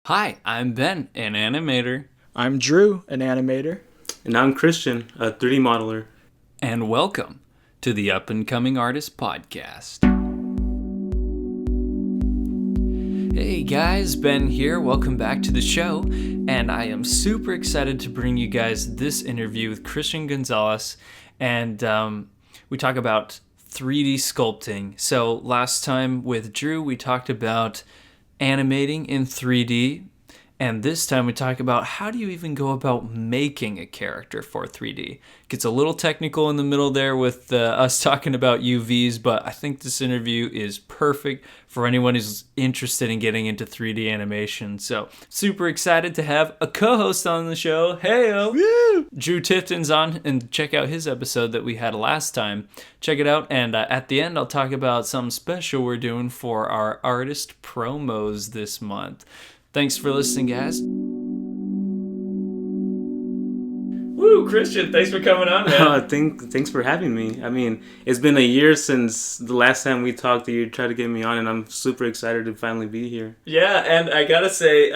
Hi, I'm Ben, an animator. I'm Drew, an animator. And I'm Christian, a 3D modeler. And welcome to the Up and Coming Artist Podcast. Hey guys, Ben here. Welcome back to the show. And I am super excited to bring you guys this interview with Christian Gonzalez. And we talk about 3D sculpting. So last time with Drew, we talked about animating in 3D. And this time we talk about how do you even go about making a character for 3D. Gets a little technical in the middle there with us talking about UVs, but I think this interview is perfect for anyone who's interested in getting into 3D animation. So super excited to have a co-host on the show. Hey-o! Drew Tipton's on, and check out his episode that we had last time. Check it out, and at the end I'll talk about something special we're doing for our artist promos this month. Thanks for listening, guys. Woo, Christian, thanks for coming on, man. Thanks for having me. I mean, it's been a year since the last time we talked. You tried to get me on, and I'm super excited to finally be here. Yeah, and I gotta say,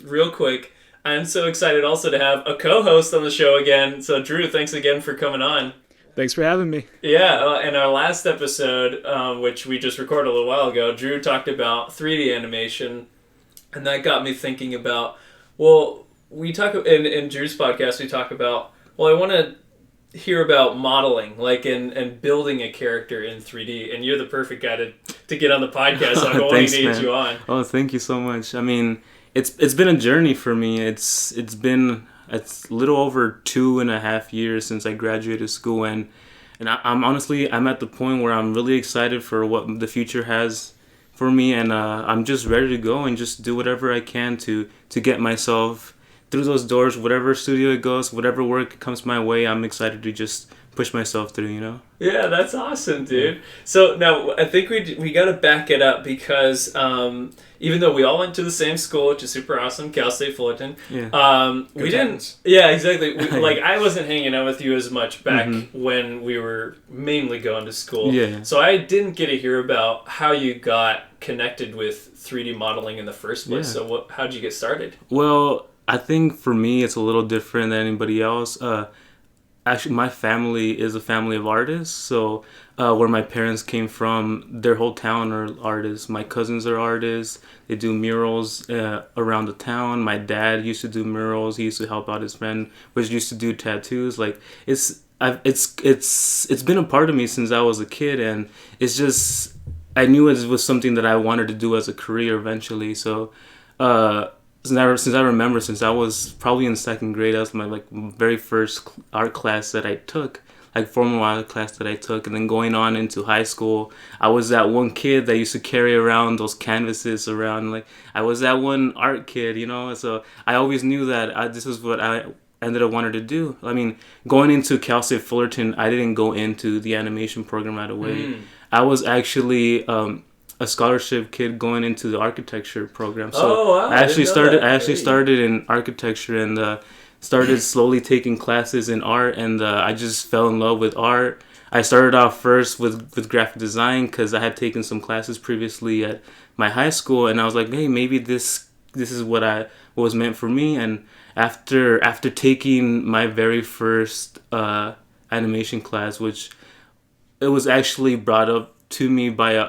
real quick, I'm so excited also to have a co-host on the show again. So, Drew, thanks again for coming on. Thanks for having me. Yeah, in our last episode, which we just recorded a little while ago, Drew talked about 3D animation. And that got me thinking about, well, we talk in Drew's podcast, we talk about, well, I want to hear about modeling, like and building a character in 3D. And you're the perfect guy to get on the podcast, so I'm going to get you on. Oh, thank you so much. I mean, it's been a journey for me. It's a little over 2.5 years since I graduated school, and I'm honestly at the point where I'm really excited for what the future has for me, and I'm just ready to go and just do whatever I can to get myself through those doors, whatever studio it goes, whatever work comes my way. I'm excited to just push myself through, you know? Yeah, that's awesome, dude. Yeah. So now I think we got to back it up because even though we all went to the same school, which is super awesome, Cal State Fullerton, we didn't. Yeah, exactly. Like I wasn't hanging out with you as much back when we were mainly going to school. Yeah. So I didn't get to hear about how you got connected with 3D modeling in the first place. Yeah. So how'd you get started? Well, I think for me it's a little different than anybody else. Actually, my family is a family of artists, so where my parents came from, their whole town are artists. My cousins are artists. They do murals around the town. My dad used to do murals. He used to help out his friend, which used to do tattoos. Like it's been a part of me since I was a kid, and it's just I knew it was something that I wanted to do as a career eventually. So. Since I was probably in second grade, that was my very first art class that I took, formal art class that I took, and then going on into high school, I was that one kid that used to carry around those canvases around. I was that one art kid, you know. So I always knew that this is what I ended up wanting to do. I mean, going into Cal State Fullerton, I didn't go into the animation program right away. I was actually a scholarship kid going into the architecture program. So wow, I actually started in architecture and started slowly taking classes in art, and I just fell in love with art. I started off first with graphic design because I had taken some classes previously at my high school, and I was like, hey, maybe this is what was meant for me. And after taking my very first animation class, which it was actually brought up to me by one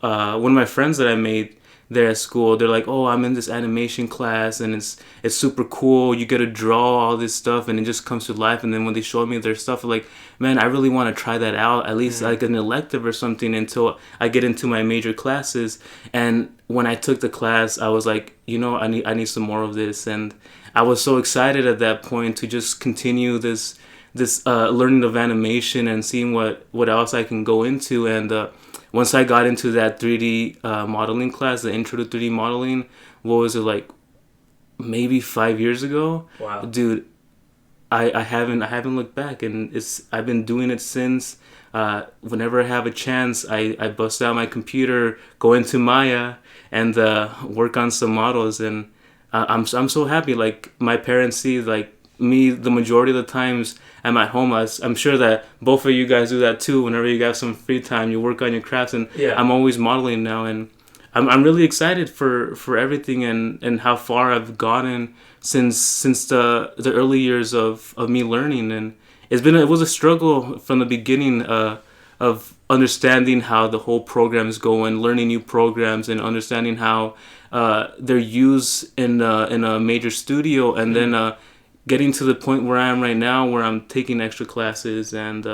of my friends that I made there at school. They're like, oh, I'm in this animation class and it's super cool. You get to draw all this stuff and it just comes to life. And then when they showed me their stuff, I'm like, man, I really want to try that out, at least like an elective or something until I get into my major classes. And when I took the class, I was like, you know, I need some more of this. And I was so excited at that point to just continue this learning of animation and seeing what else I can go into. And once I got into that 3D modeling class, the intro to 3D modeling, what was it, maybe 5 years ago? Wow, dude, I haven't looked back, and I've been doing it since. Whenever I have a chance, I bust out my computer, go into Maya, and work on some models, and I'm so happy. Like my parents see me the majority of the times I'm at home. I'm sure that both of you guys do that too. Whenever you have some free time, you work on your crafts, and I'm always modeling now. And I'm really excited for everything and how far I've gotten since the early years of me learning. And it was a struggle from the beginning of understanding how the whole programs go and learning new programs and understanding how they're used in a major studio, and then getting to the point where I am right now, where I'm taking extra classes and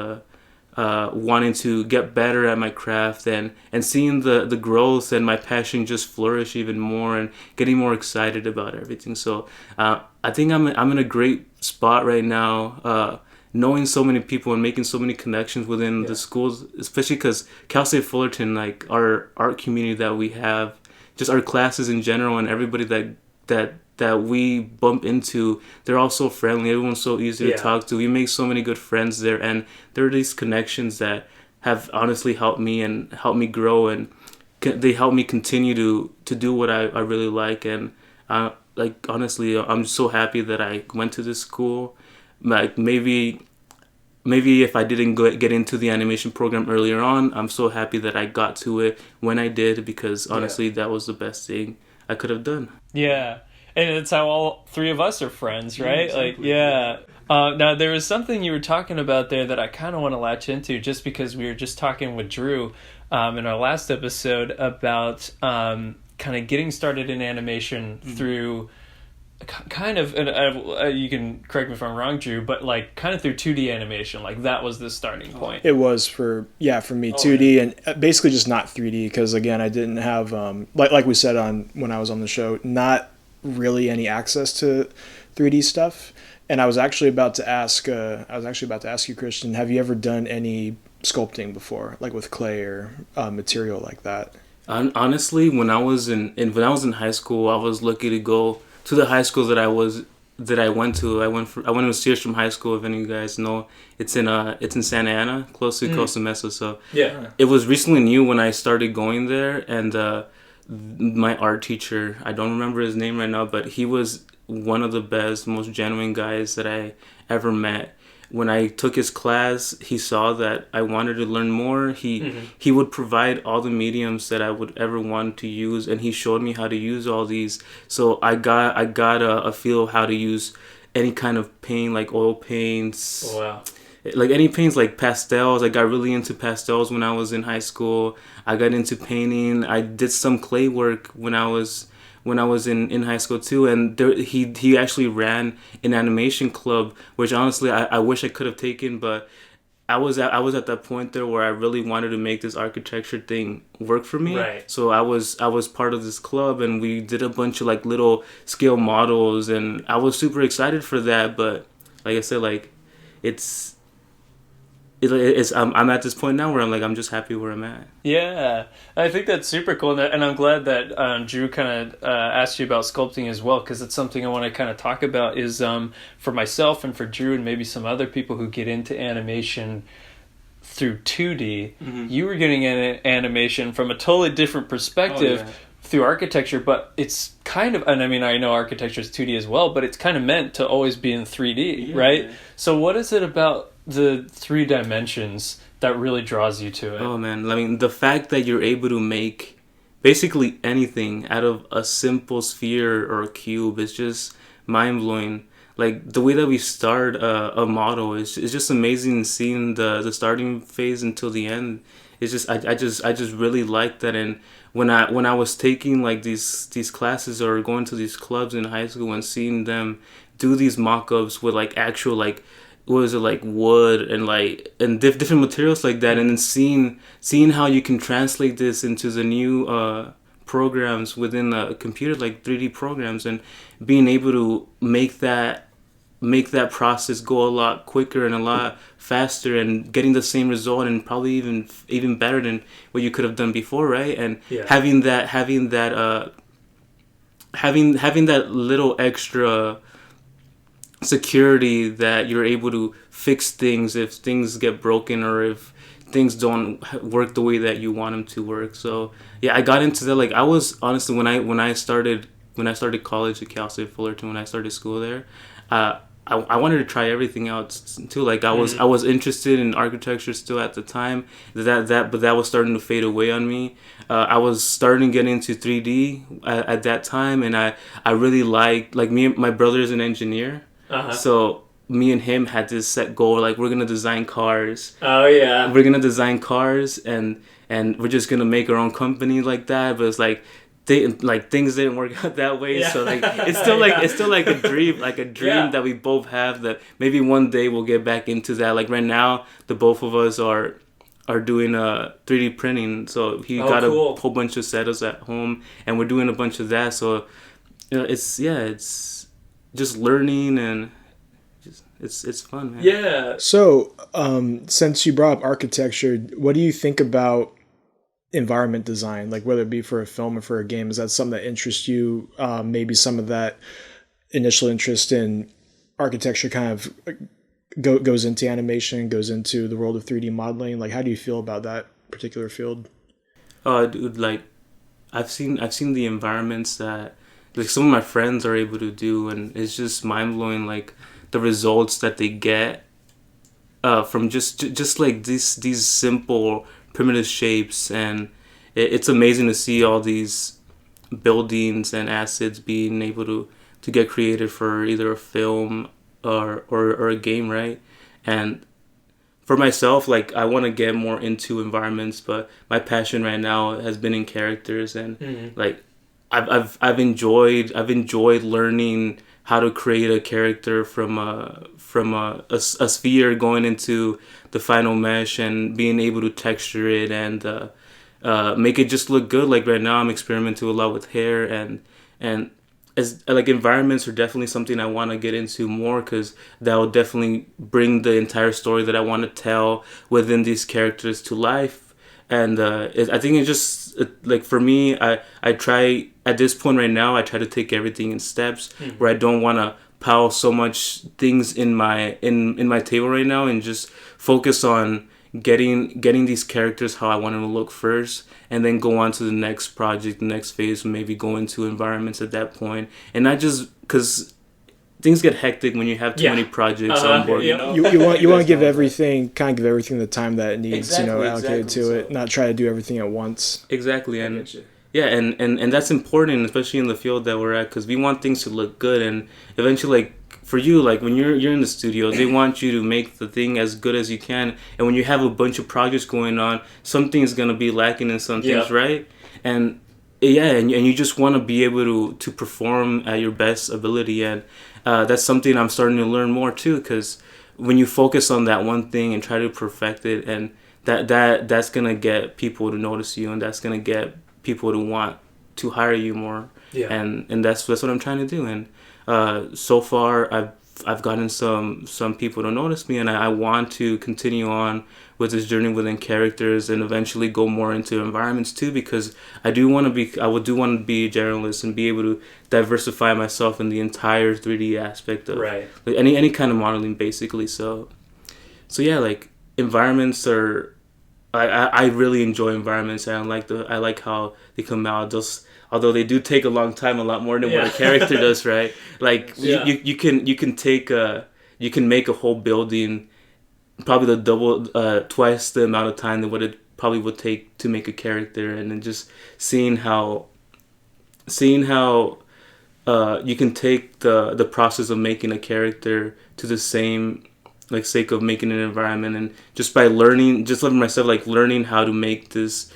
wanting to get better at my craft, and seeing the growth and my passion just flourish even more, and getting more excited about everything. So I think I'm in a great spot right now, knowing so many people and making so many connections within the schools, especially because Cal State Fullerton, like our art community that we have, just our classes in general, and everybody that we bump into, they're all so friendly. Everyone's so easy to talk to. We make so many good friends there, and there are these connections that have honestly helped me and helped me grow, and they help me continue to do what I really like. And like, honestly, I'm so happy that I went to this school. Like, maybe if I didn't get into the animation program earlier on, I'm so happy that I got to it when I did, because honestly, that was the best thing I could have done. Yeah. And it's how all three of us are friends, right? Exactly. Now, there was something you were talking about there that I kind of want to latch into, just because we were just talking with Drew in our last episode about kind of getting started in animation through kind of, and you can correct me if I'm wrong, Drew, but like kind of through 2D animation. Like, that was the starting point. It was for me 2D, and basically just not 3D, because again, I didn't have like we said when I was on the show, not really any access to 3D stuff. And I was actually about to ask you, Christian, have you ever done any sculpting before, like with clay or material like that? Honestly, when I was in high school, I was lucky to go to the high school that I went to. I went to Searstrom High School. If any of you guys know, it's in Santa Ana, close to Costa Mesa. So it was recently new when I started going there, and my art teacher, I don't remember his name right now, but he was one of the best, most genuine guys that I ever met. When I took his class, he saw that I wanted to learn more. He would provide all the mediums that I would ever want to use, and he showed me how to use all these. So I got a feel of how to use any kind of paint, like oil paints. Oh, wow. Like any paints, like pastels. I got really into pastels when I was in high school. I got into painting. I did some clay work when I was in high school too. And he actually ran an animation club, which honestly I wish I could have taken, but I was at that point there where I really wanted to make this architecture thing work for me. Right. So I was part of this club, and we did a bunch of like little scale models, and I was super excited for that. But like I said, like I'm at this point now where I'm just happy where I'm at. Yeah, I think that's super cool, and I'm glad that Drew kind of asked you about sculpting as well, because it's something I want to kind of talk about. Is for myself and for Drew and maybe some other people who get into animation through 2D, you were getting animation from a totally different perspective through architecture, but it's kind of, and I mean, I know architecture is 2D as well, but it's kind of meant to always be in 3D, right? Yeah. So what is it about the 3 dimensions that really draws you to it? Oh man, I mean, the fact that you're able to make basically anything out of a simple sphere or a cube is just mind-blowing. Like, the way that we start a model is just amazing. Seeing the starting phase until the end, it's just I just really like that. And when I was taking like these classes or going to these clubs in high school and seeing them do these mock-ups with like actual like, what was it, like wood and different materials like that, and then seeing how you can translate this into the new programs within a computer, like 3D programs, and being able to make that process go a lot quicker and a lot faster, and getting the same result and probably even better than what you could have done before, right? And having that little extra security that you're able to fix things if things get broken or if things don't work the way that you want them to work. So yeah, I got into that. Like, I was honestly, when I started college at Cal State Fullerton, when I started school there, I wanted to try everything out too. Like I was interested in architecture still at the time. But that was starting to fade away on me. I was starting to get into 3D at that time, and I really like me. My brother is an engineer, so me and him had this set goal. Like, we're gonna design cars. Oh yeah. We're gonna design cars, and we're just gonna make our own company like that. But it's like, things didn't work out that way. So like, it's still like a dream, that we both have, that maybe one day we'll get back into that. Like right now, the both of us are doing 3D printing. So he got a whole bunch of setups at home, and we're doing a bunch of that. So it's just learning, and it's fun, man. Yeah. So since you brought up architecture, what do you think about environment design, like whether it be for a film or for a game? Is that something that interests you? Maybe some of that initial interest in architecture kind of goes into animation, goes into the world of 3D modeling. Like, how do you feel about that particular field? Dude, like I've seen the environments that like some of my friends are able to do, and it's just mind blowing. Like the results that they get from just like these simple primitive shapes, and it's amazing to see all these buildings and assets being able to get created for either a film or a game, right? And for myself, like I want to get more into environments, but my passion right now has been in characters, and like I've enjoyed learning how to create a character from a sphere going into the final mesh, and being able to texture it and make it just look good. Like right now, I'm experimenting a lot with hair, and as like environments are definitely something I want to get into more, because that will definitely bring the entire story that I want to tell within these characters to life. And I think it's just like, for me, I try at this point right now, I try to take everything in steps, where I don't want to pile so much things in my table right now, and just focus on getting these characters how I want them to look first, and then go on to the next project, the next phase, and maybe go into environments at that point. And not just because things get hectic when you have too many projects on board. You want to give everything the time that it needs, allocated to it, not try to do everything at once. Exactly. And yeah, and that's important, especially in the field that we're at, because we want things to look good, and eventually, like for you, like when you're in the studio, they want you to make the thing as good as you can, and when you have a bunch of projects going on, something's gonna be lacking in some things, right? And and you just want to be able to perform at your best ability, and that's something I'm starting to learn more too, because when you focus on that one thing and try to perfect it, and that's gonna get people to notice you, and that's gonna get people to want to hire you more. And that's what I'm trying to do. And so far I've gotten some people to notice me, and I want to continue on with this journey within characters, and eventually go more into environments too, because I do want to be a generalist and be able to diversify myself in the entire 3D aspect of like any kind of modeling, basically. So yeah, like environments are, I really enjoy environments, and I like how they come out. Although they do take a long time, a lot more than what a character does, right? Like you can make a whole building probably the double, twice the amount of time than what it probably would take to make a character, and then just seeing how you can take the process of making a character to the same like sake of making an environment, and just by learning, just letting myself like learning how to make this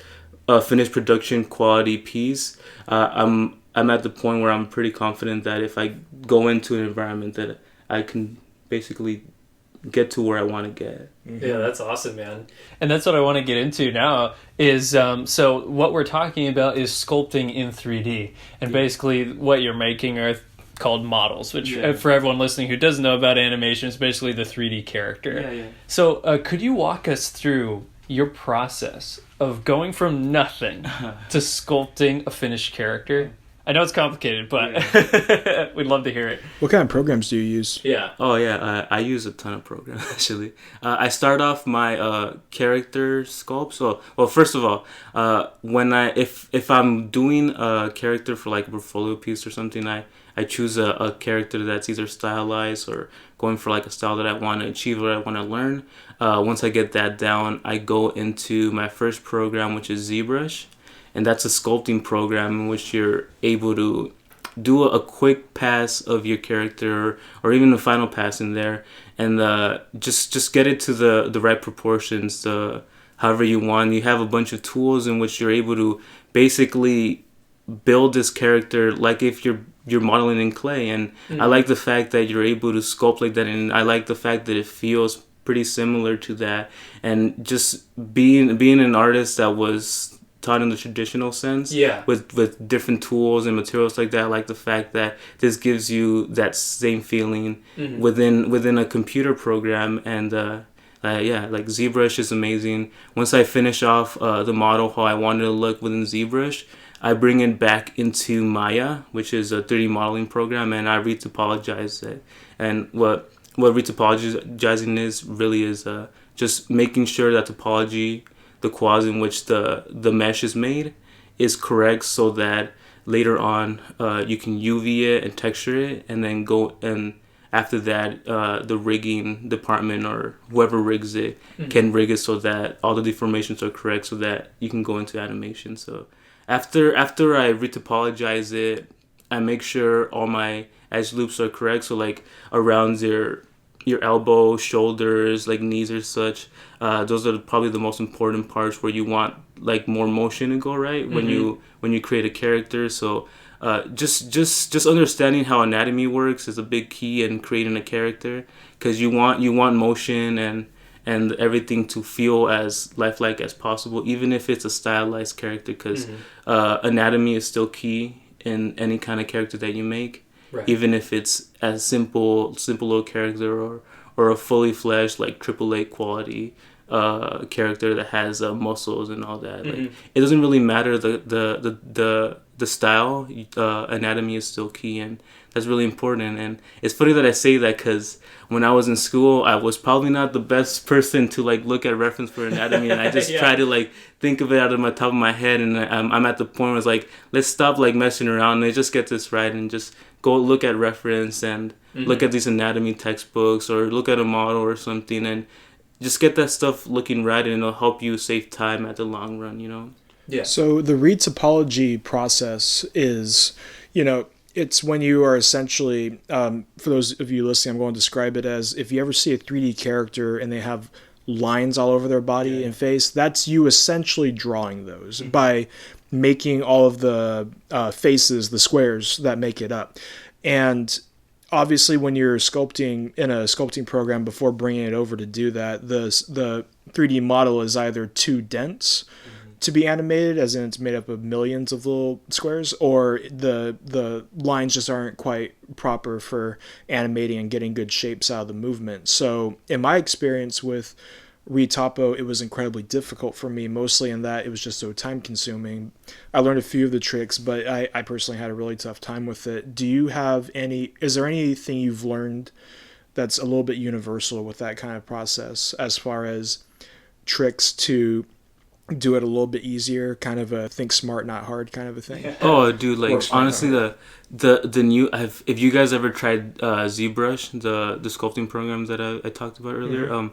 finished production quality piece, I'm at the point where I'm pretty confident that if I go into an environment, that I can basically get to where I want to get. Yeah, that's awesome, man. And that's what I want to get into now is, so what we're talking about is sculpting in 3D. And basically what you're making are called models, which for everyone listening who doesn't know about animation, is basically the 3D character. So could you walk us through your process of going from nothing to sculpting a finished character? I know it's complicated, but we'd love to hear it. What kind of programs do you use? Yeah. Oh yeah, I use a ton of programs actually. I start off my character sculpt. So, well, first of all, when if I'm doing a character for like a portfolio piece or something, I choose a character that's either stylized or going for like a style that I want to achieve or I want to learn. Once I get that down, I go into my first program, which is ZBrush, and that's a sculpting program in which you're able to do a quick pass of your character or even a final pass in there, and just get it to the right proportions, however you want. You have a bunch of tools in which you're able to basically build this character like if you're modeling in clay. And I like the fact that you're able to sculpt like that, and I like the fact that it feels pretty similar to that. And just being an artist that was taught in the traditional sense, with different tools and materials like that, I like the fact that this gives you that same feeling within a computer program. And like ZBrush is amazing. Once I finish off the model how I wanted to look within ZBrush, I bring it back into Maya, which is a 3D modeling program, and I retopologize it. And what retopologizing is just making sure that topology, the quads in which the mesh is made, is correct, so that later on you can UV it and texture it, and then go, and after that the rigging department or whoever rigs it can rig it so that all the deformations are correct, so that you can go into animation. So after I retopologize it, I make sure all my edge loops are correct. So like around your elbow, shoulders, like knees or such, those are probably the most important parts where you want like more motion to go right when you create a character. So just understanding how anatomy works is a big key in creating a character, because you want motion and everything to feel as lifelike as possible, even if it's a stylized character, because anatomy is still key in any kind of character that you make. Right. Even if it's as simple little character or a fully fleshed like AAA quality character that has muscles and all that. Like, it doesn't really matter the style. Anatomy is still key, and that's really important. And it's funny that I say that, because when I was in school, I was probably not the best person to like look at reference for anatomy, and I just try to like think of it out of my top of my head. And I'm at the point where it's like, let's stop like messing around and just get this right, and just go look at reference and look at these anatomy textbooks or look at a model or something, and just get that stuff looking right, and it'll help you save time at the long run, you know? Yeah. So the retopology process is, it's when you are essentially, for those of you listening, I'm going to describe it as, if you ever see a 3D character and they have lines all over their body and face, that's you essentially drawing those by making all of the faces, the squares that make it up. And obviously when you're sculpting in a sculpting program, before bringing it over to do that, the 3D model is either too dense to be animated, as in it's made up of millions of little squares, or the lines just aren't quite proper for animating and getting good shapes out of the movement. So in my experience with Retopo, it was incredibly difficult for me, mostly in that it was just so time consuming. I learned a few of the tricks, but I personally had a really tough time with it. Is there anything you've learned that's a little bit universal with that kind of process, as far as tricks to do it a little bit easier, kind of a think smart not hard kind of a thing? Oh dude, like honestly, the new, if you guys ever tried ZBrush, the sculpting program that I talked about earlier,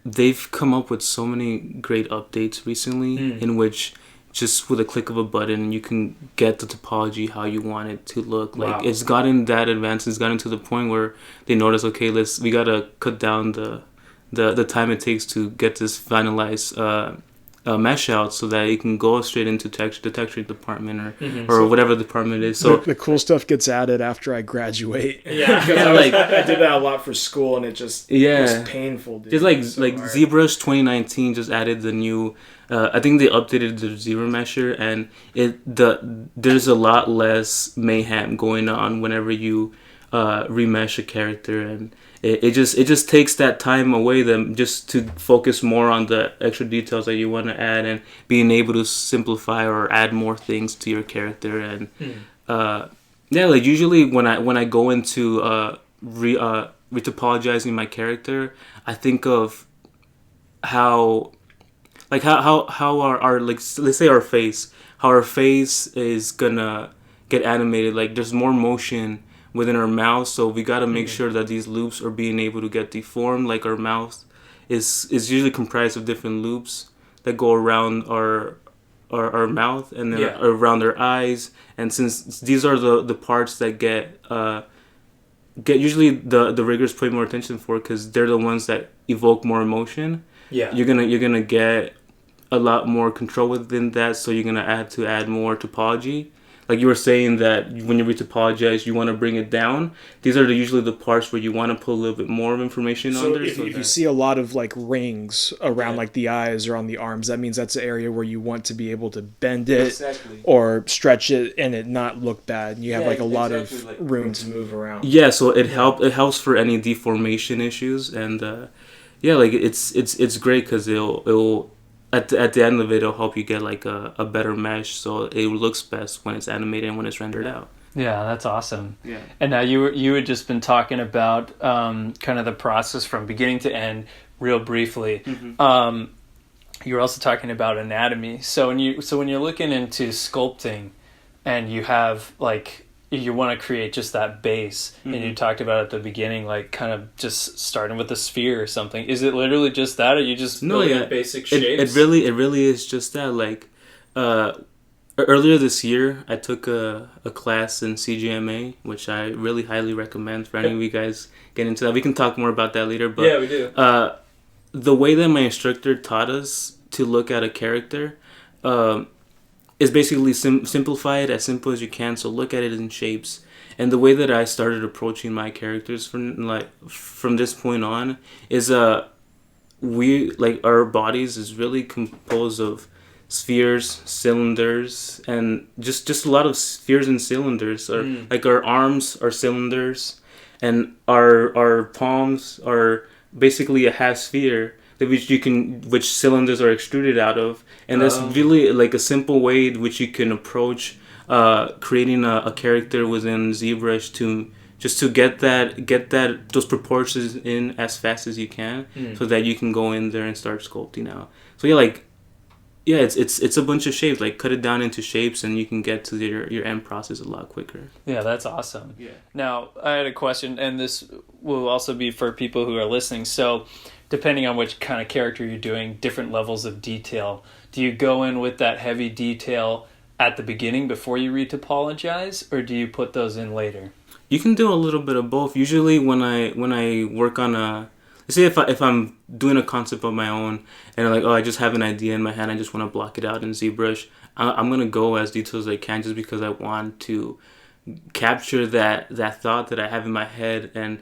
they've come up with so many great updates recently in which just with a click of a button you can get the topology how you want it to look. Like it's gotten that advanced, it's gotten to the point where they notice, okay, we gotta cut down the time it takes to get this finalized mesh out, so that you can go straight into the texture department or whatever department it is. So the cool stuff gets added after I graduate. I did that a lot for school, and it just was painful. Dude. Just like hard. ZBrush 2019 just added the new. I think they updated the zero mesher, and there's a lot less mayhem going on whenever you remesh a character, and it just takes that time away, them just to focus more on the extra details that you want to add, and being able to simplify or add more things to your character. And yeah, like usually when I go into retopologizing my character, I think of how our like, let's say how our face is gonna get animated. Like there's more motion within our mouth, so we got to make sure that these loops are being able to get deformed. Like our mouth is usually comprised of different loops that go around our mouth and then around our eyes. And since these are the parts that get usually the riggers pay more attention for, because they're the ones that evoke more emotion. You're gonna get a lot more control within that, so you're gonna add more topology. Like you were saying that when you retopologize, you want to bring it down. These are usually the parts where you want to put a little bit more of information on there. If you see a lot of like rings around like the eyes or on the arms, that means that's an area where you want to be able to bend it or stretch it and it not look bad. You have like a lot of room to move around. Yeah, so it helps for any deformation issues, and yeah, like it's great because it'll at the end of it, it'll help you get like a better mesh, so it looks best when it's animated and when it's rendered out. Yeah, that's awesome. Yeah. And now you had just been talking about kind of the process from beginning to end, real briefly. Mm-hmm. You were also talking about anatomy. So when you're looking into sculpting, and you have like, you want to create just that base, and you talked about at the beginning, like kind of just starting with a sphere or something. Is it literally just that, or you just building basic shapes? It really is just that. Like earlier this year, I took a class in CGMA, which I really highly recommend for any of you guys getting into that. We can talk more about that later. But yeah, we do. The way that my instructor taught us to look at a character is basically simplify it as simple as you can. So look at it in shapes. And the way that I started approaching my characters from this point on is we, like, our bodies is really composed of spheres, cylinders, and just a lot of spheres and cylinders. Or like our arms are cylinders, and our palms are basically a half sphere, which cylinders are extruded out of. And that's really like a simple way in which you can approach creating a character within ZBrush to get those proportions in as fast as you can, so that you can go in there and start sculpting out. So it's a bunch of shapes. Like, cut it down into shapes, and you can get to your end process a lot quicker. Yeah, that's awesome. Yeah. Now, I had a question, and this will also be for people who are listening. So, depending on which kind of character you're doing, different levels of detail. Do you go in with that heavy detail at the beginning before you retopologize, or do you put those in later? You can do a little bit of both. Usually, when I work on let's say if I'm doing a concept of my own, and I'm like, I just have an idea in my head, I just want to block it out in ZBrush, I'm gonna go as detailed as I can, just because I want to capture that thought that I have in my head. And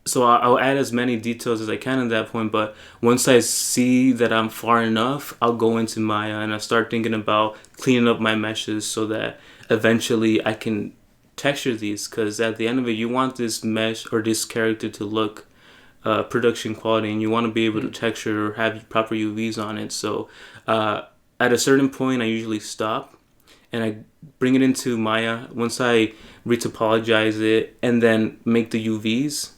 so I'll add as many details as I can at that point. But once I see that I'm far enough, I'll go into Maya and I start thinking about cleaning up my meshes, so that eventually I can texture these. Because at the end of it, you want this mesh or this character to look production quality, and you want to be able to texture or have proper UVs on it. So at a certain point, I usually stop and I bring it into Maya. Once I retopologize it and then make the UVs,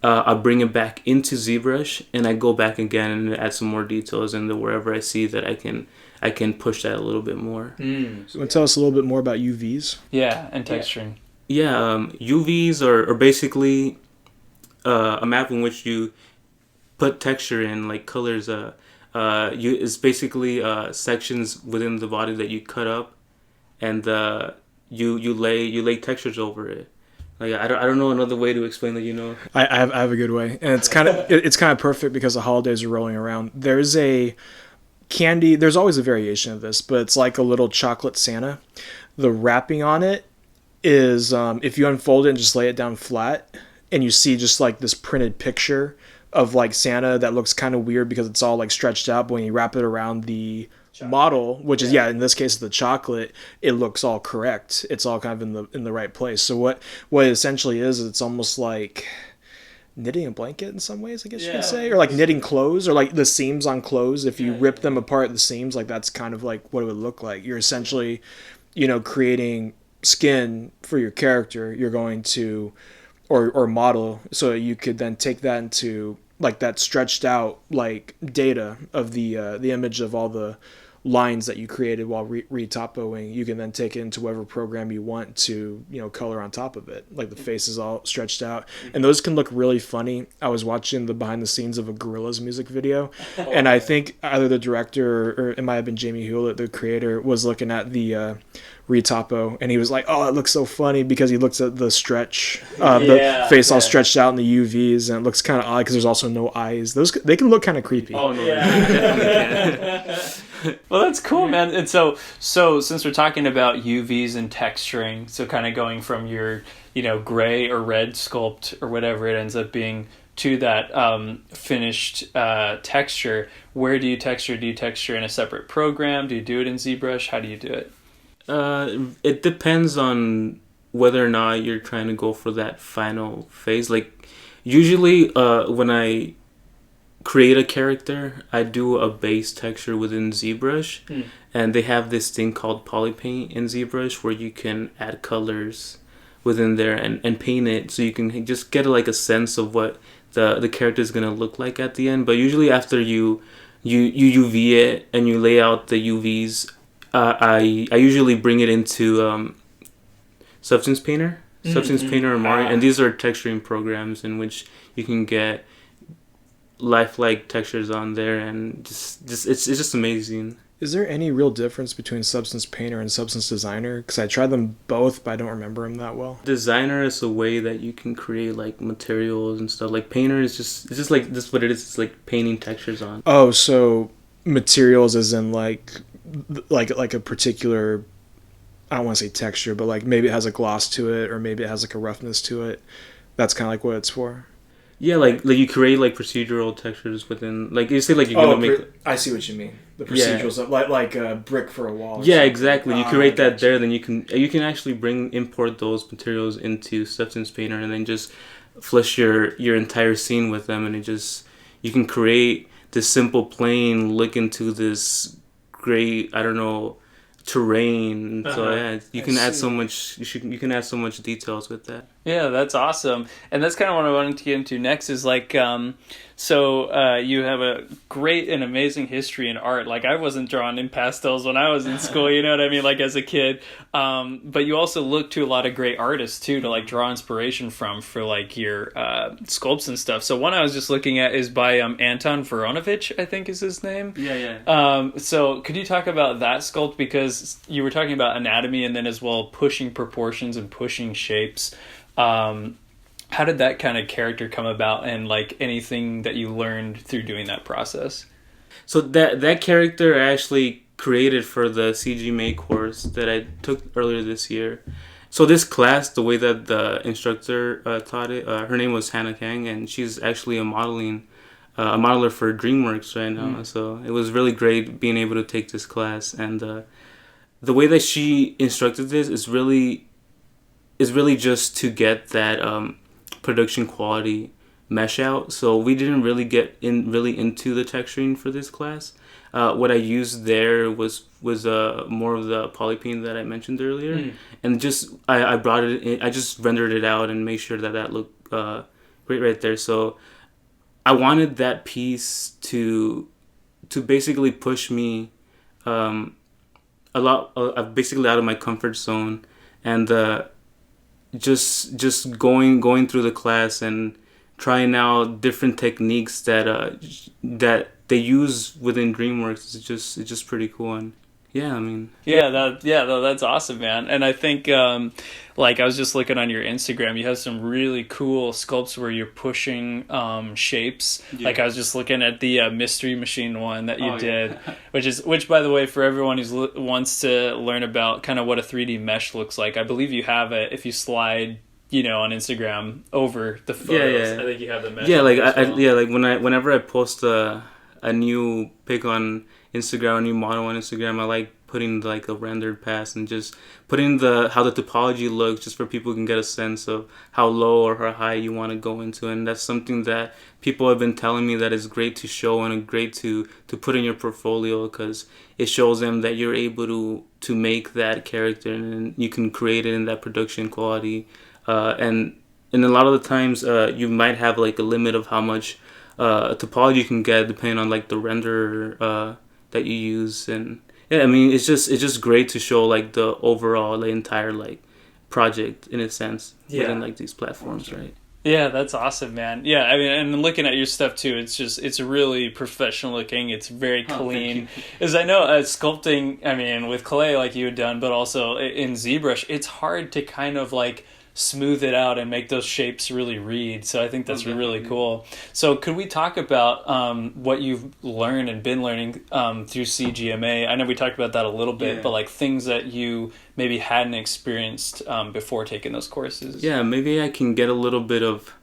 I bring it back into ZBrush, and I go back again and add some more details in there wherever I see that I can push that a little bit more. So you want to tell us a little bit more about UVs? Yeah, and texturing. Yeah, UVs are basically a map in which you put texture in, like colors. It's basically sections within the body that you cut up, and you lay textures over it. Like, I don't know another way to explain that, you know. I have a good way, and it's kind of perfect because the holidays are rolling around. There's a candy. There's always a variation of this, but it's like a little chocolate Santa. The wrapping on it is if you unfold it and just lay it down flat, and you see just like this printed picture of like Santa that looks kind of weird because it's all like stretched out. But when you wrap it around the model, which is in this case the chocolate, it looks all correct. It's all kind of in the right place. So what it essentially is, it's almost like knitting a blanket in some ways, I guess you could say, or like knitting clothes, or like the seams on clothes. If you rip them apart, the seams, like that's kind of like what it would look like. You're essentially, creating skin for your character, you're going to or model, so you could then take that into like that stretched out like data of the image of all the lines that you created while retopoing. You can then take it into whatever program you want to, color on top of it. Like the face is all stretched out, and those can look really funny. I was watching the behind the scenes of a Gorillaz music video, and I think either the director or it might have been Jamie Hewlett, the creator, was looking at the retopo, and he was like, "Oh, it looks so funny," because he looks at the stretch, the face all stretched out in the UVs, and it looks kind of odd because there's also no eyes. They can look kind of creepy. Oh no, definitely can. Well, that's cool, man. And so since we're talking about UVs and texturing, so kind of going from your, gray or red sculpt or whatever it ends up being to that finished texture, where do you texture? Do you texture in a separate program? Do you do it in ZBrush? How do you do it? It depends on whether or not you're trying to go for that final phase. Like, usually when I create a character, I do a base texture within ZBrush, and they have this thing called polypaint in ZBrush where you can add colors within there and paint it, so you can just get like a sense of what the character is gonna look like at the end. But usually after you UV it and you lay out the UVs, I usually bring it into Substance Painter or Mari, and these are texturing programs in which you can get lifelike textures on there, and it's just amazing. Is there any real difference between Substance Painter and Substance Designer? Because I tried them both, but I don't remember them that well. Designer is a way that you can create like materials and stuff. Like Painter is just like this. What it is, it's like painting textures on. Oh, so materials as in like a particular, I don't want to say texture, but like maybe it has a gloss to it, or maybe it has like a roughness to it. That's kind of like what it's for. Yeah, like you create like procedural textures within, like you say, like you're gonna make. I see what you mean. The procedural stuff, like a brick for a wall. Yeah, exactly. You create that there, then you can actually import those materials into Substance Painter, and then just flesh your entire scene with them, and you can create this simple plane look into this great, I don't know, terrain. So yeah, you can add so much details with that. Yeah, that's awesome. And that's kind of what I wanted to get into next is like, you have a great and amazing history in art. Like, I wasn't drawing in pastels when I was in school, you know what I mean? Like, as a kid. But you also look to a lot of great artists, too, to, like, draw inspiration from for, like, your sculpts and stuff. So one I was just looking at is by Anton Voronovich, I think is his name. Yeah. So could you talk about that sculpt? Because you were talking about anatomy and then as well pushing proportions and pushing shapes. How did that kind of character come about, and like anything that you learned through doing that process? So that character I actually created for the CGMA course that I took earlier this year. So this class, the way that the instructor taught it, her name was Hannah Kang, and she's actually a modeler for DreamWorks right now. So it was really great being able to take this class, and the way that she instructed this is really just to get that production quality mesh out. So we didn't really get into the texturing for this class. What I used there was more of the polypaint that I mentioned earlier, and just I brought it in, I just rendered it out and made sure that looked great right there. So I wanted that piece to basically push me a lot, basically out of my comfort zone, and just going through the class and trying out different techniques that they use within DreamWorks. It's just pretty cool. And yeah, I mean, that's awesome, man. And I think like I was just looking on your Instagram, you have some really cool sculpts where you're pushing shapes. Yeah. Like I was just looking at the Mystery Machine one that you did, which by the way, for everyone who wants to learn about kind of what a 3D mesh looks like, I believe you have it if you slide, on Instagram over the photos. Yeah. I think you have the mesh. Yeah, like like whenever I post a new pic on Instagram, a new model on Instagram, I like putting like a rendered pass and just putting how the topology looks, just for people who can get a sense of how low or how high you want to go into. And that's something that people have been telling me that is great to show and great to put in your portfolio, because it shows them that you're able to make that character and you can create it in that production quality. And a lot of the times you might have like a limit of how much topology you can get depending on like the render that you use. And yeah, I mean, it's just great to show like the overall, the entire like project in a sense within like these platforms, right? Yeah, that's awesome, man. Yeah, I mean, and looking at your stuff too, it's really professional looking. It's very clean. As I know, sculpting, I mean, with clay like you had done, but also in ZBrush, it's hard to kind of like smooth it out and make those shapes really read. So I think that's really cool. So could we talk about what you've learned and been learning through CGMA? I know we talked about that a little bit, but like things that you maybe hadn't experienced before taking those courses. Yeah, maybe I can get a little bit of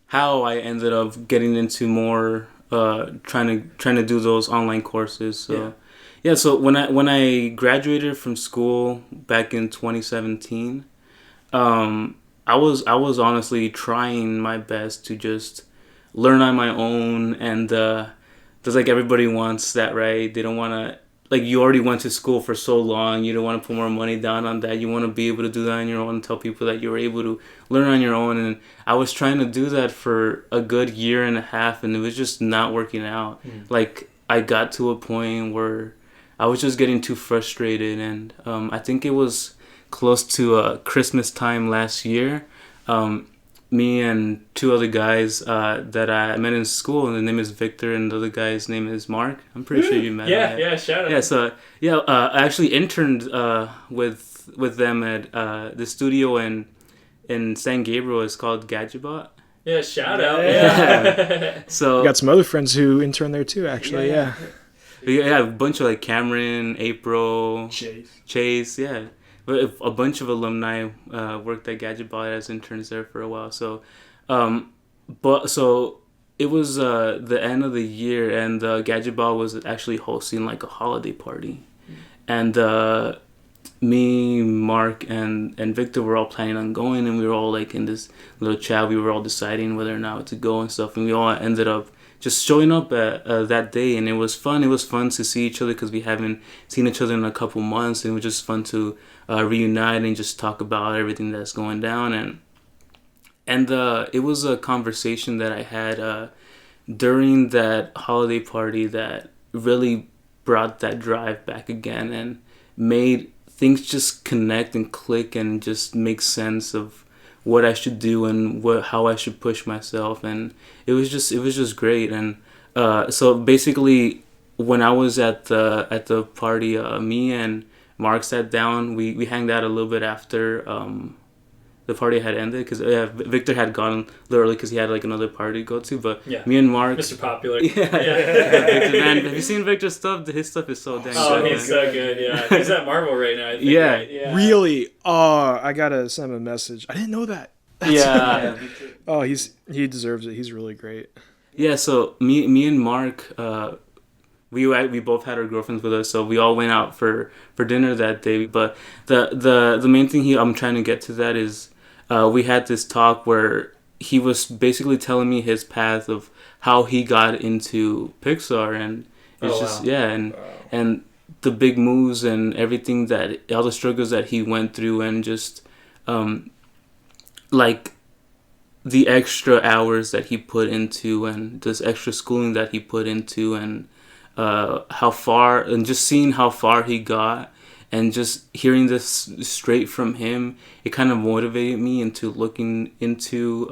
how I ended up getting into more trying to do those online courses. So so when I graduated from school back in 2017, I was honestly trying my best to just learn on my own, and there's like everybody wants that, right? They don't want to, like, you already went to school for so long, you don't want to put more money down on that. You want to be able to do that on your own and tell people that you were able to learn on your own. And I was trying to do that for a good year and a half, and it was just not working out. Like, I got to a point where I was just getting too frustrated, and I think it was close to Christmas time last year. Me and two other guys that I met in school, and the name is Victor, and the other guy's name is Mark. I'm pretty sure you met him. Yeah, shout out. Yeah, so I actually interned with them at the studio in San Gabriel. It's called Gadgetbot. Yeah, shout out. Yeah. So We got some other friends who intern there too, actually. Yeah. We have a bunch of like Cameron, April, Chase, yeah. But a bunch of alumni worked at Gadgetbot as interns there for a while. So, so it was the end of the year, and Gadgetbot was actually hosting like a holiday party, and me, Mark, and Victor were all planning on going, and we were all like in this little chat. We were all deciding whether or not to go and stuff, and we all ended up just showing up at that day, and it was fun. It was fun to see each other because we haven't seen each other in a couple months, and it was just fun to reunite and just talk about everything that's going down. And it was a conversation that I had during that holiday party that really brought that drive back again and made things just connect and click and just make sense of what I should do and how I should push myself. And it was just great. And so basically, when I was at the party, me and Mark sat down. We hanged out a little bit after the party had ended, because Victor had gone a little early because he had like another party to go to. But me and Mark, Mr. Popular. Victor, man, have you seen Victor's stuff? His stuff is so dang good. Oh, he's so good. Yeah, he's at Marvel right now, I think. Yeah. Right? Yeah. Really? Oh, I gotta send him a message. I didn't know that. Yeah. Oh, he deserves it. He's really great. Yeah. So me and Mark, we both had our girlfriends with us, so we all went out for dinner that day. But the main thing I'm trying to get to that is we had this talk where he was basically telling me his path of how he got into Pixar, and it's and the big moves and everything, that all the struggles that he went through, and just like the extra hours that he put into, and this extra schooling that he put into, and how far, and just seeing how far he got, and just hearing this straight from him, it kind of motivated me into looking into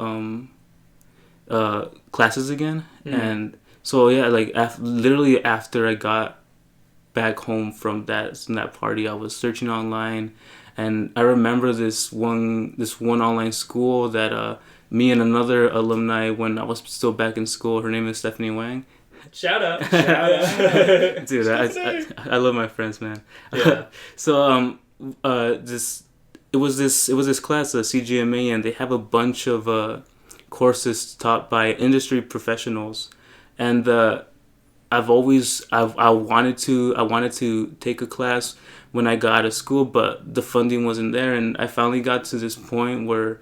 classes again. And so like literally after I got back home from that party, I was searching online, and I remember this one online school that me and another alumni, when I was still back in school, her name is Stephanie Wang. Shout out. Dude, I love my friends, man. Yeah. So it was this class, CGMA, and they have a bunch of courses taught by industry professionals, and I wanted to take a class when I got out of school, but the funding wasn't there, and I finally got to this point where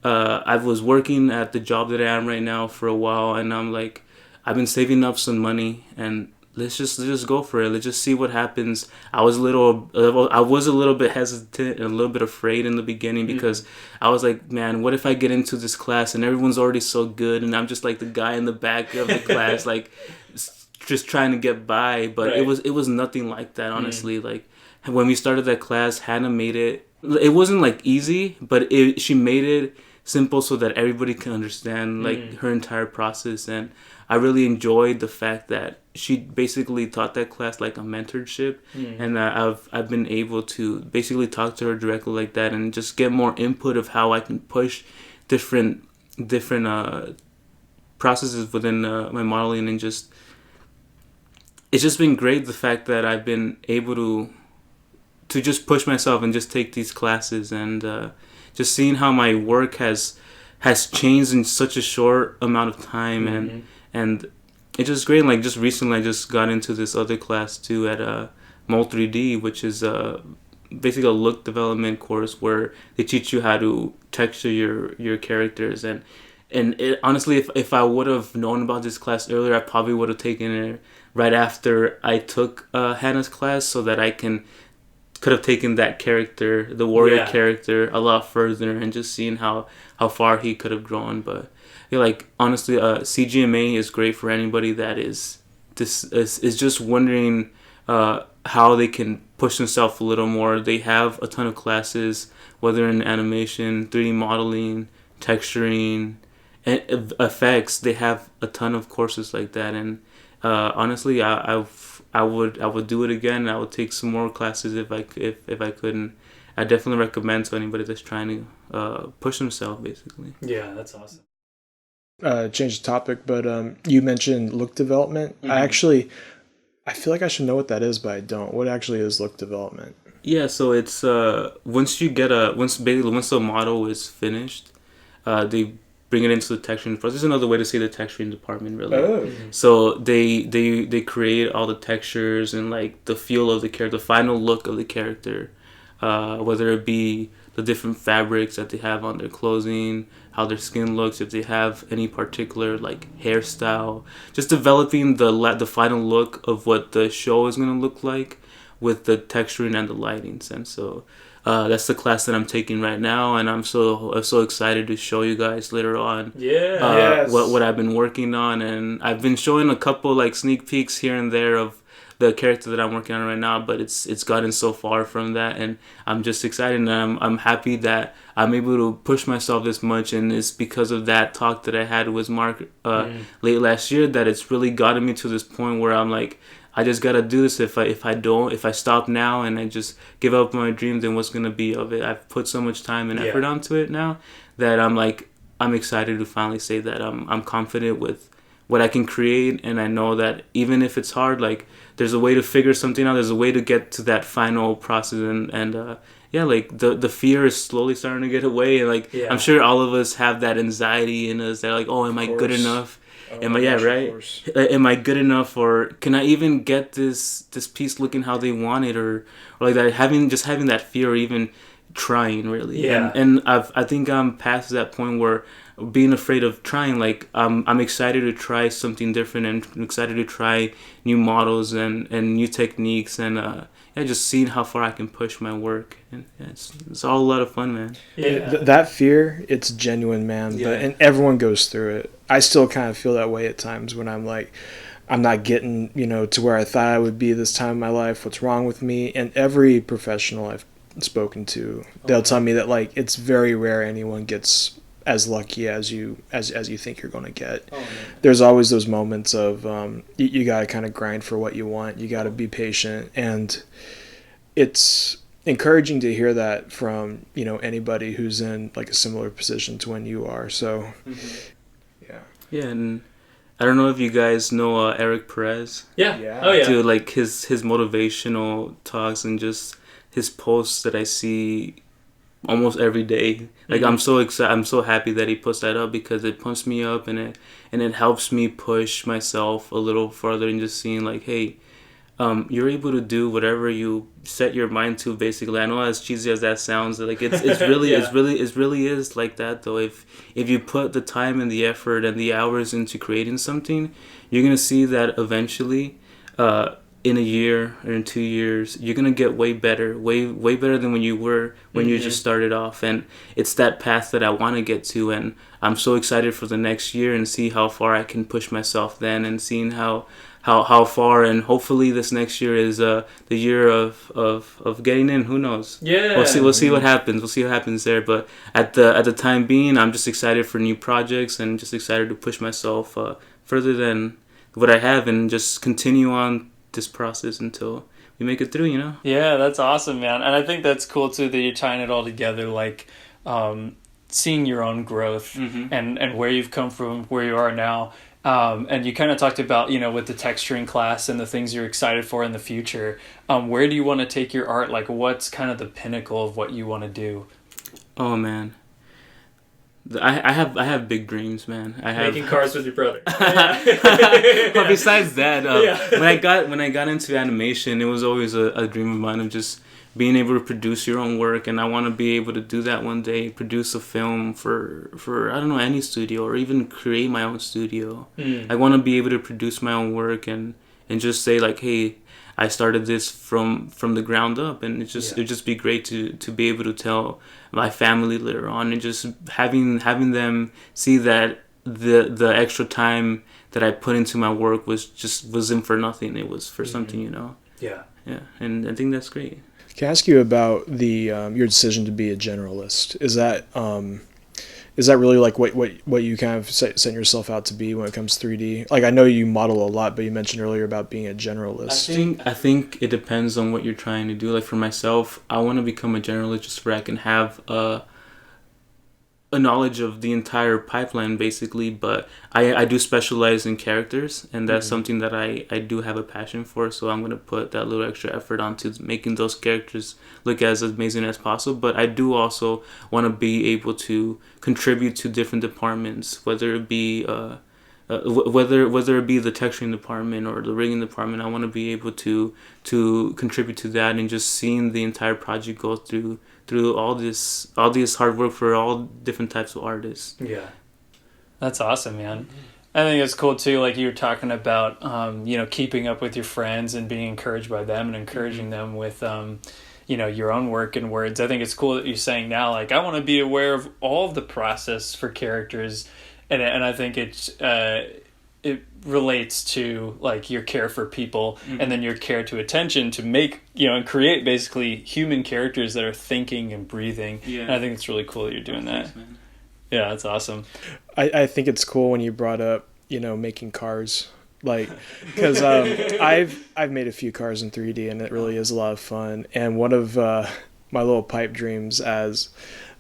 I was working at the job that I am right now for a while, and I'm like, I've been saving up some money, and let's just go for it. Let's just see what happens. I was a little bit hesitant and a little bit afraid in the beginning because I was like, man, what if I get into this class and everyone's already so good and I'm just like the guy in the back of the class, like just trying to get by. But Right. it was nothing like that, honestly. Like when we started that class, Hannah made it. It wasn't like easy, but she made it simple so that everybody can understand like her entire process. And I really enjoyed the fact that she basically taught that class like a mentorship, and I've been able to basically talk to her directly like that and just get more input of how I can push different processes within my modeling, and just it's just been great the fact that I've been able to just push myself and just take these classes, and just seeing how my work has changed in such a short amount of time, and it's just great. Like just recently I just got into this other class too at Mold 3D, which is basically a look development course where they teach you how to texture your characters, and it, honestly, if I would have known about this class earlier, I probably would have taken it right after I took Hannah's class, so that I could have taken that character, the warrior character, a lot further, and just seeing how far he could have grown. But yeah, like honestly, CGMA is great for anybody that is just wondering how they can push themselves a little more. They have a ton of classes, whether in animation, 3D modeling, texturing, and effects. They have a ton of courses like that, and honestly, I would do it again. I would take some more classes if I couldn't. I definitely recommend to anybody that's trying to push themselves, basically. Yeah, that's awesome. Change the topic, but you mentioned look development. I feel like I should know what that is, but I don't. What actually is look development? Yeah, so it's once the model is finished, they bring it into the texturing process. This is another way to say the texturing department, really. Oh. So they create all the textures and like the feel of the character, the final look of the character, whether it be the different fabrics that they have on their clothing, how their skin looks, if they have any particular like hairstyle, just developing the final look of what the show is gonna look like with the texturing and the lighting sense. So that's the class that I'm taking right now, and I'm so excited to show you guys later on. What I've been working on, and I've been showing a couple like sneak peeks here and there of the character that I'm working on right now, but it's gotten so far from that, and I'm just excited, and I'm happy that I'm able to push myself this much, and it's because of that talk that I had with Mark late last year that it's really gotten me to this point where I'm like, I just gotta do this. If I stop now and I just give up my dream, then what's gonna be of it? I've put so much time and effort onto it now that I'm excited to finally say that I'm confident with what I can create, and I know that even if it's hard, like there's a way to figure something out. There's a way to get to that final process, and like the fear is slowly starting to get away, and like I'm sure all of us have that anxiety in us that like, oh, am I good enough? Am I good enough, or can I even get this piece looking how they want it, or like that, having that fear, or even trying, really. And I think I'm past that point where being afraid of trying, like I'm excited to try something different, and I'm excited to try new models and new techniques, and just seeing how far I can push my work, and it's all a lot of fun, man. That fear, it's genuine, man. But and everyone goes through it. I still kind of feel that way at times when I'm like, I'm not getting to where I thought I would be this time in my life. What's wrong with me? And every professional I've spoken to, they'll tell me that like it's very rare anyone gets as lucky as you think you're going to get. There's always those moments of you got to kind of grind for what you want. You got to be patient, and it's encouraging to hear that from anybody who's in like a similar position to when you are. So and I don't know if you guys know Eric Perez. Dude, like his motivational talks and just his posts that I see almost every day. Like I'm so excited, I'm so happy that he puts that up, because it pumps me up, and it helps me push myself a little further, and just seeing like, hey, you're able to do whatever you set your mind to. Basically, I know as cheesy as that sounds, like it's really Yeah. it really is like that though. If you put the time and the effort and the hours into creating something, you're gonna see that eventually, in a year or in 2 years, you're gonna get way better, way better than when you were when you just started off. And it's that path that I want to get to, and I'm so excited for the next year and see how far I can push myself then, and seeing how far. And hopefully this next year is the year of getting in. Who knows? Yeah. We'll see what happens. We'll see what happens there. But at the time being, I'm just excited for new projects, and just excited to push myself further than what I have, and just continue on this process until we make it through, you know? Yeah, that's awesome, man. And I think that's cool too that you're tying it all together, like seeing your own growth and where you've come from, where you are now. And you kind of talked about, you know, with the texturing class and the things you're excited for in the future. Where do you want to take your art? Like, what's kind of the pinnacle of what you want to do? Oh man, I have big dreams, man. I have Making cars with your brother. But besides that, Yeah. when I got into animation, it was always a dream of mine of just being able to produce your own work, and I want to be able to do that one day. Produce a film for I don't know, any studio, or even create my own studio. I want to be able to produce my own work, and just say like, hey, I started this from the ground up, and it'd just be great to be able to tell my family later on, and just having them see that the extra time that I put into my work wasn't for nothing. It was for something, you know. Yeah. Yeah, and I think that's great. Can I ask you about the your decision to be a generalist? Is that really like what you kind of set yourself out to be when it comes to 3D? Like, I know you model a lot, but you mentioned earlier about being a generalist. I think it depends on what you're trying to do. Like for myself, I want to become a generalist just where I can have a knowledge of the entire pipeline, basically. But I do specialize in characters, and that's something that I do have a passion for. So I'm going to put that little extra effort onto making those characters look as amazing as possible. But I do also want to be able to contribute to different departments, whether it be whether it be the texturing department or the rigging department. I want to be able to contribute to that, and just seeing the entire project go through all this hard work for all different types of artists. Yeah. That's awesome, man. I think it's cool too, like you were talking about, you know, keeping up with your friends and being encouraged by them and encouraging them with, you know, your own work and words. I think it's cool that you're saying now, like, I want to be aware of all of the process for characters. And I think it relates to like your care for people and then your care to attention to make, you know, and create basically human characters that are thinking and breathing. Yeah. And I think it's really cool that you're doing that. Thanks, man. Yeah, that's awesome. I think it's cool when you brought up, you know, making cars, like, because I've made a few cars in 3D, and it really is a lot of fun. And one of my little pipe dreams, as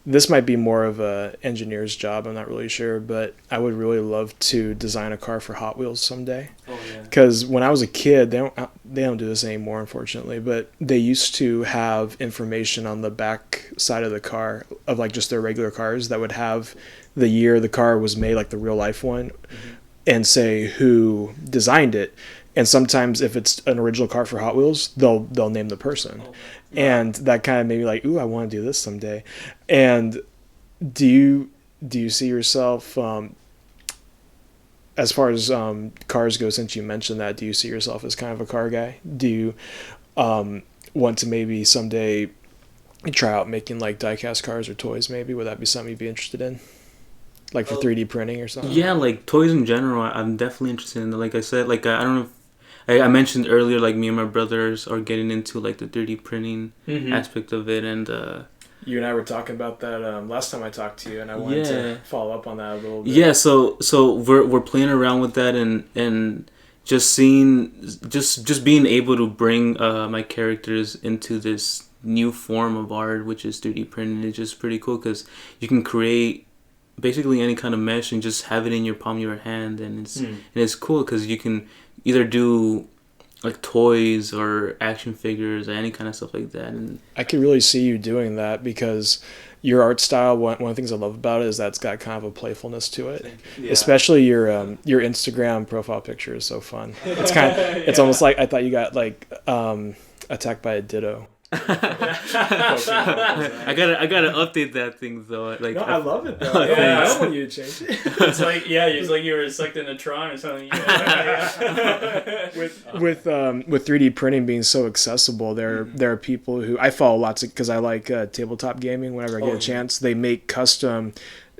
this might be more of a engineer's job, I'm not really sure, but I would really love to design a car for Hot Wheels someday. Oh yeah. Because when I was a kid, they don't do this anymore, unfortunately, but they used to have information on the back side of the car of like just their regular cars that would have the year the car was made, like the real life one, and say who designed it. And sometimes if it's an original car for Hot Wheels, they'll name the person. Oh, and that kind of made me like, ooh, I want to do this someday. And do you see yourself, as far as cars go, since you mentioned that, do you see yourself as kind of a car guy? Do you want to maybe someday try out making like die-cast cars or toys maybe? Would that be something you'd be interested in? Like for 3D printing or something? Yeah, like toys in general, I'm definitely interested in. Like I said, like I don't know if I mentioned earlier, like me and my brothers are getting into like the 3D printing aspect of it, and you and I were talking about that last time I talked to you, and I wanted to follow up on that a little bit. Yeah, so we're playing around with that, and just being able to bring my characters into this new form of art, which is 3D printing, is just pretty cool because you can create basically any kind of mesh and just have it in your palm of your hand, and it's cool because you can either do like toys or action figures or any kind of stuff like that. And I could really see you doing that because your art style, one of the things I love about it is that it's got kind of a playfulness to it. Yeah. Especially your Instagram profile picture is so fun. It's kind of, it's almost like I thought you got like attacked by a ditto. I gotta update that thing though. Like No, I love it though. Yeah, I don't want you to change it. It's like you were sucked into Tron or something. With 3D printing being so accessible, there are people who I follow lots of because I like tabletop gaming. Whenever I get a chance, they make custom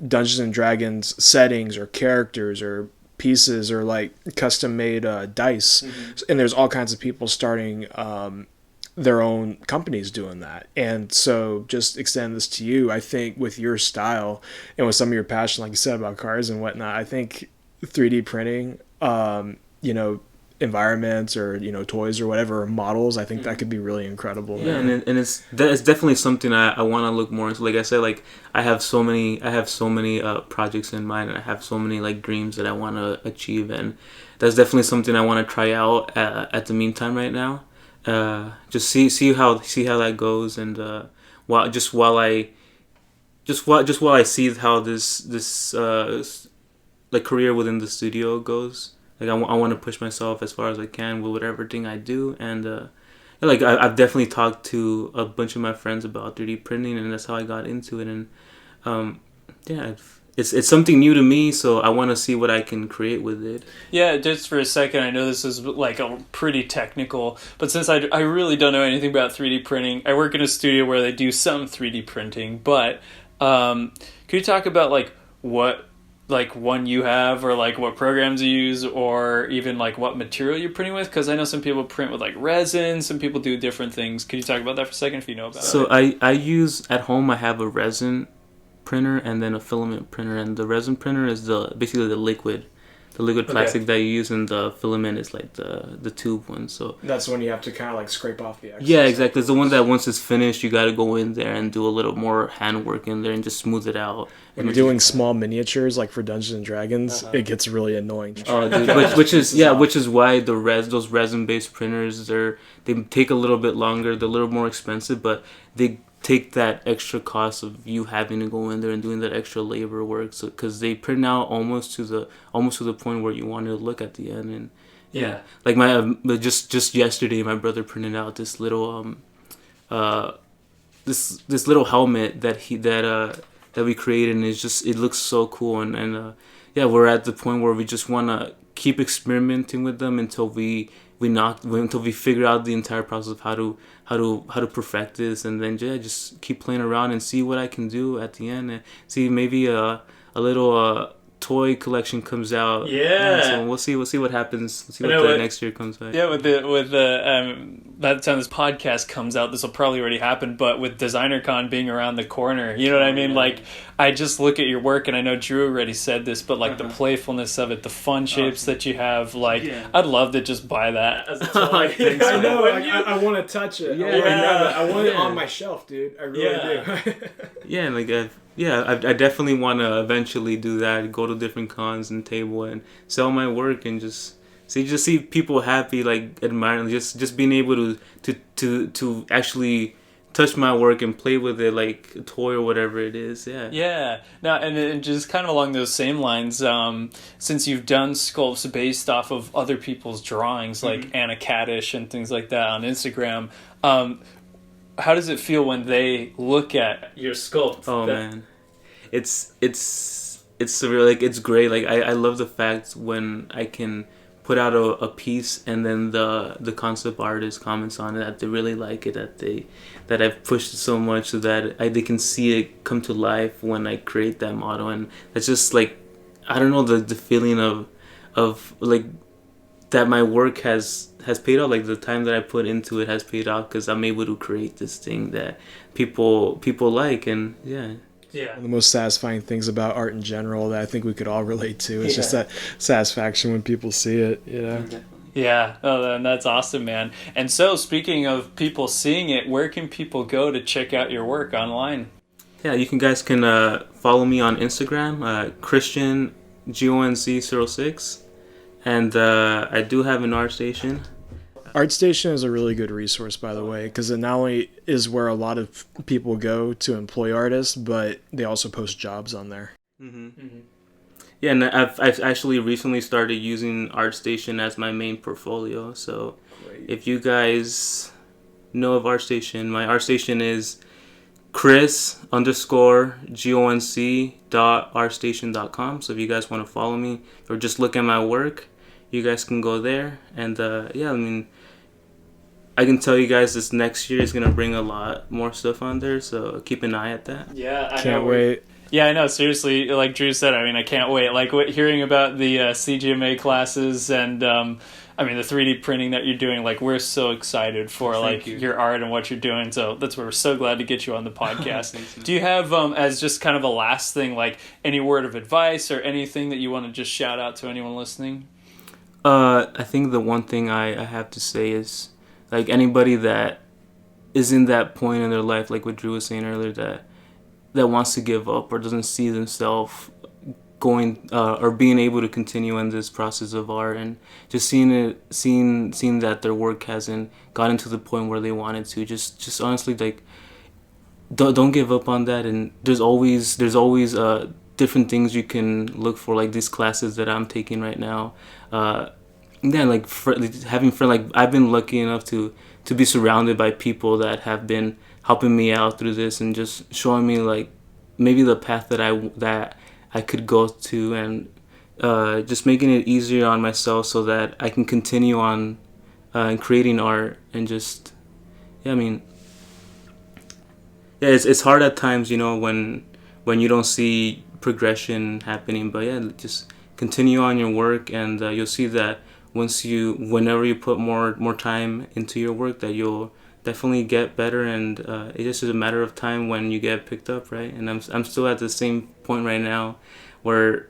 Dungeons and Dragons settings or characters or pieces or like custom made dice, and there's all kinds of people starting their own companies doing that. And so just extend this to you. I think with your style and with some of your passion, like you said about cars and whatnot, I think 3D printing, environments or, toys or whatever, models, I think that could be really incredible. Yeah, and it's definitely something I want to look more into. Like I said, like I have so many projects in mind, and I have so many like dreams that I want to achieve, and that's definitely something I want to try out at the meantime right now. Just see how that goes, and while I see how this like career within the studio goes, like I want to push myself as far as I can with whatever thing I do, and like I've definitely talked to a bunch of my friends about 3D printing, and that's how I got into it, and It's something new to me, so I want to see what I can create with it. Yeah, just for a second, I know this is like a pretty technical, but since I really don't know anything about 3D printing, I work in a studio where they do some 3D printing, but could you talk about like what like one you have, or like what programs you use, or even like what material you're printing with? Because I know some people print with like resin, some people do different things. Could you talk about that for a second if you know about it? So I use, at home I have a resin printer and then a filament printer, and the resin printer is basically the liquid plastic that you use, and the filament is like the tube one. So that's when you have to kind of like scrape off the excess. Yeah, exactly. It's the one that once it's finished, you got to go in there and do a little more handwork in there and just smooth it out. When you're doing small miniatures like for Dungeons and Dragons, it gets really annoying. Oh, dude, which is why those resin based printers, they take a little bit longer, they're a little more expensive, but they take that extra cost of you having to go in there and doing that extra labor work, so because they print out almost to the point where you want to look at the end. And like just yesterday my brother printed out this little this little helmet that we created, and it looks so cool, and we're at the point where we just want to keep experimenting with them until we figure out the entire process of how to perfect this, and then just keep playing around and see what I can do at the end, and see maybe a little toy collection comes out. Yeah. So we'll see what happens. We'll see what the next year comes back. Yeah, with the by the time this podcast comes out, this will probably already happen. But with DesignerCon being around the corner, you know what I mean? Like, I just look at your work, and I know Drew already said this, but like the playfulness of it, the fun shapes that you have, like I'd love to just buy that as a toy. I know. I want to touch it. Yeah. I want it on my shelf, dude. I really do. Yeah, and like I definitely want to eventually do that. Go to different cons and table and sell my work, and just see people happy, like admiring, just being able to actually touch my work and play with it like a toy or whatever it is. Yeah. Now, and just kind of along those same lines, since you've done sculpts based off of other people's drawings, like Anna Kadish and things like that on Instagram, how does it feel when they look at your sculpt? Oh man, it's surreal. Like, it's great. Like, I love the fact when I can put out a piece and then the concept artist comments on it, that they really like it, that I've pushed it so much so that they can see it come to life when I create that model. And that's just like, I don't know, the feeling of like that my work has paid off. Like, the time that I put into it has paid off because I'm able to create this thing that people like. And one of the most satisfying things about art in general that I think we could all relate to is just that satisfaction when people see it, you know? Yeah, oh, that's awesome, man. And so, speaking of people seeing it, where can people go to check out your work online? Yeah, you guys can follow me on Instagram, Christian GONZ06, and I do have an art station. ArtStation is a really good resource, by the way, because it not only is where a lot of people go to employ artists, but they also post jobs on there. Yeah, and I've actually recently started using ArtStation as my main portfolio. So if you guys know of ArtStation, my ArtStation is Chris_Gonc.artstation.com. So if you guys want to follow me or just look at my work, you guys can go there. And yeah, I mean, I can tell you guys this next year is going to bring a lot more stuff on there. So keep an eye at that. Yeah, I Can't wait. Yeah, I know. Seriously, like Drew said, I mean, I can't wait. Like hearing about the CGMA classes and, I mean, the 3D printing that you're doing. Like, we're so excited for your art and what you're doing. So that's why we're so glad to get you on the podcast. Do you have, as just kind of a last thing, like any word of advice or anything that you want to just shout out to anyone listening? I think the one thing I have to say is, like, anybody that is in that point in their life, like what Drew was saying earlier, that wants to give up or doesn't see themselves going or being able to continue in this process of art, and just seeing that their work hasn't gotten to the point where they wanted to, just honestly, like, don't give up on that. And there's always different things you can look for, like these classes that I'm taking right now. Like having friends, like I've been lucky enough to be surrounded by people that have been helping me out through this and just showing me like maybe the path that I could go to, and just making it easier on myself so that I can continue on creating art. And just, yeah, I mean, yeah, it's hard at times, you know, when you don't see progression happening, but yeah, just continue on your work, and you'll see that whenever you put more time into your work, that you'll definitely get better, and it just is a matter of time when you get picked up, right? And I'm still at the same point right now where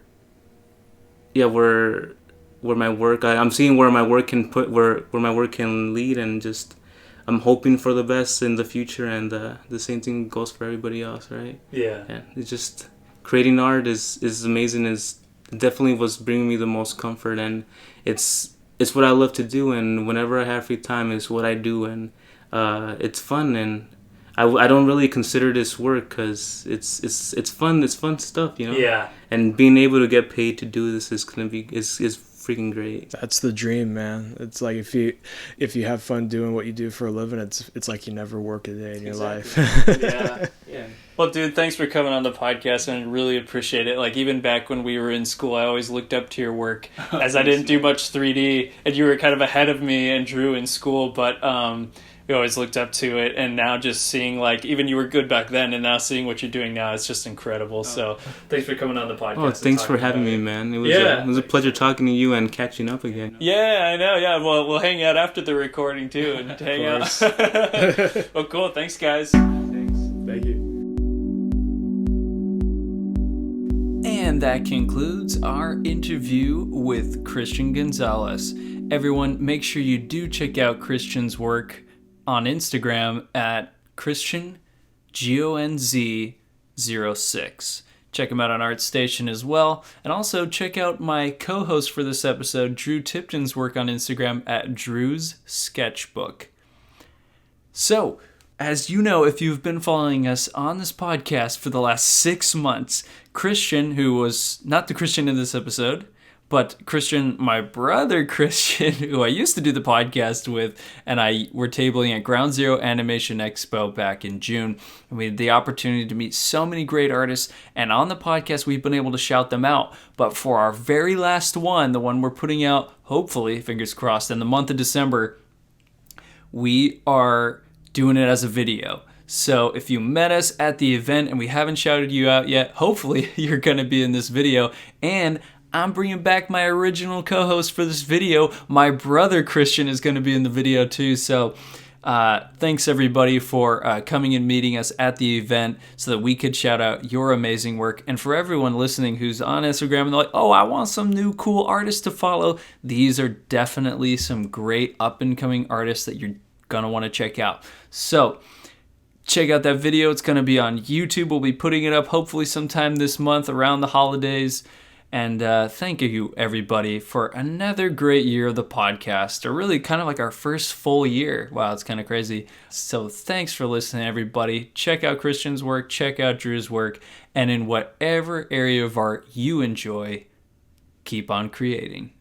my work, I'm seeing where my work can where my work can lead, and just I'm hoping for the best in the future, and the same thing goes for everybody else, right? Yeah. And it's just creating art is amazing. Is definitely what's bringing me the most comfort, and it's what I love to do, and whenever I have free time is what I do, and it's fun, and I don't really consider this work because it's fun. It's fun stuff, you know. Yeah. And being able to get paid to do this is freaking great. That's the dream, man. It's like if you have fun doing what you do for a living, it's like you never work a day in your life. Yeah. Well, dude, thanks for coming on the podcast, and I really appreciate it. Like, even back when we were in school, I always looked up to your work, as I didn't do much 3D, and you were kind of ahead of me and Drew in school, but we always looked up to it. And now just seeing, like, even you were good back then, and now seeing what you're doing now, it's just incredible. So thanks for coming on the podcast. Oh, thanks for having me, man. It was a pleasure talking to you and catching up again. Yeah, I know. Yeah, well, we'll hang out after the recording too, and hang out. Well, cool. Thanks, guys. Thanks. Thank you. And that concludes our interview with Christian Gonzalez. Everyone, make sure you do check out Christian's work on Instagram at Christian GONZ06. Check him out on ArtStation as well. And also check out my co-host for this episode, Drew Tipton's work on Instagram at Drew's Sketchbook. So, as you know, if you've been following us on this podcast for the last 6 months, Christian, who was not the Christian in this episode, but Christian, my brother Christian, who I used to do the podcast with, and I were tabling at Ground Zero Animation Expo back in June. And we had the opportunity to meet so many great artists, and on the podcast we've been able to shout them out. But for our very last one, the one we're putting out, hopefully, fingers crossed, in the month of December, we are doing it as a video. So if you met us at the event and we haven't shouted you out yet, hopefully you're going to be in this video. And I'm bringing back my original co-host for this video. My brother Christian is going to be in the video too. So thanks everybody for coming and meeting us at the event so that we could shout out your amazing work. And for everyone listening who's on Instagram and they're like, oh, I want some new cool artists to follow. These are definitely some great up and coming artists that you're going to want to check out. So check out that video. It's going to be on YouTube. We'll be putting it up hopefully sometime this month around the holidays. And thank you, everybody, for another great year of the podcast. Or really kind of like our first full year. Wow, it's kind of crazy. So thanks for listening, everybody. Check out Christian's work. Check out Drew's work. And in whatever area of art you enjoy, keep on creating.